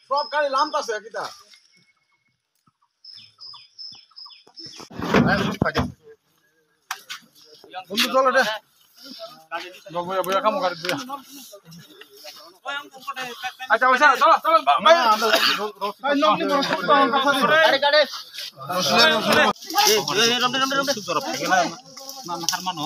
সব গাড়ি লামতাছে কিটা বন্ধু চলো রে বয়া বয়া কাম গাড়ি দিয়া আচ্ছা ওইসা চলো চলো ভাই নকলি বড় গাড়ি গাড়ি এই রমডে রমডে রমডে জরফ থাকে না না হার মানো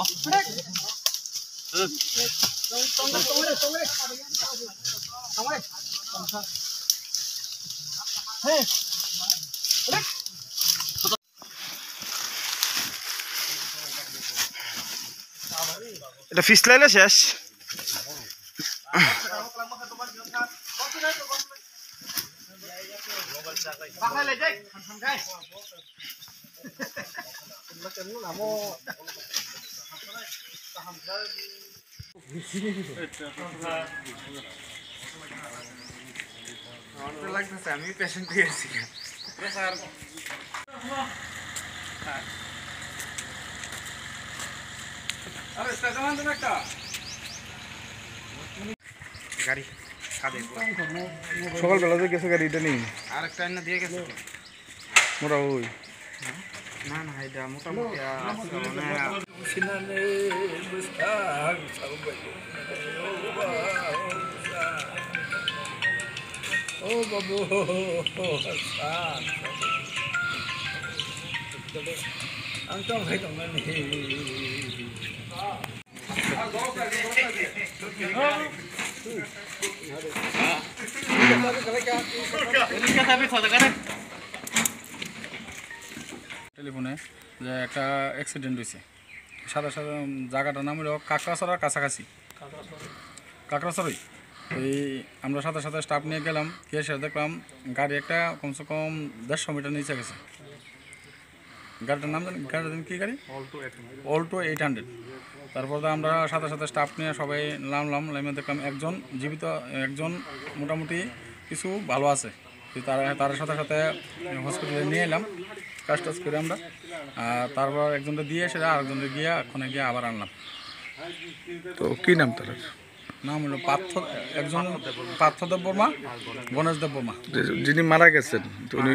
এটা ফিস লাইলে শেষ লাগতেছে আমি পেশেন্ট পেয়েছি আরে স্টেশন আনতে একটা গাড়ি কাঁদে সকালবেলা যে গেছে গাড়ি এটা নেই আরেকটা এনে দিয়ে গেছে মোটা ওই না না এটা মোটামুটি ও বাবু আঙ্কা ভাই তোমরা নেই টেলিফোনে যে একটা অ্যাক্সিডেন্ট হয়েছে সাদা সাদা জায়গাটার নাম হলো কাকড়াছড়ার কাছাকাছি কাকড়াছড়াই এই আমরা সাথে সাথে স্টাফ নিয়ে গেলাম গিয়ে এসে দেখলাম গাড়ি একটা কমসে কম 150 মিটার নিচে গেছে গাড়িটার নাম জানি গাড়িটার কী গাড়ি অল্টো 800 তারপর আমরা সাথে সাথে স্টাফ নিয়ে সবাই নামলাম লাইমে দেখলাম একজন জীবিত একজন মোটামুটি কিছু ভালো আছে তার সাথে সাথে হসপিটালে নিয়ে এলাম কাজ টাজ করে আমরা তারপর একজনটা দিয়ে এসে আরেকজনটা গিয়ে ওখানে গিয়ে আবার আনলাম তো কি নাম তার নাম হলো একজন পার্থদেব বর্মা গণেশ দেব বর্মা যিনি মারা গেছেন উনি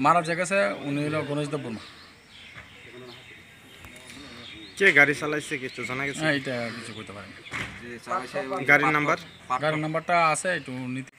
মারা যে গেছে উনি হলো গণেশ দেব বর্মা কে গাড়ি চালাইছে কিছু জানা গেছে এটা কিছু করতে পারেন গাড়ির নাম্বারটা আছে একটু নীতি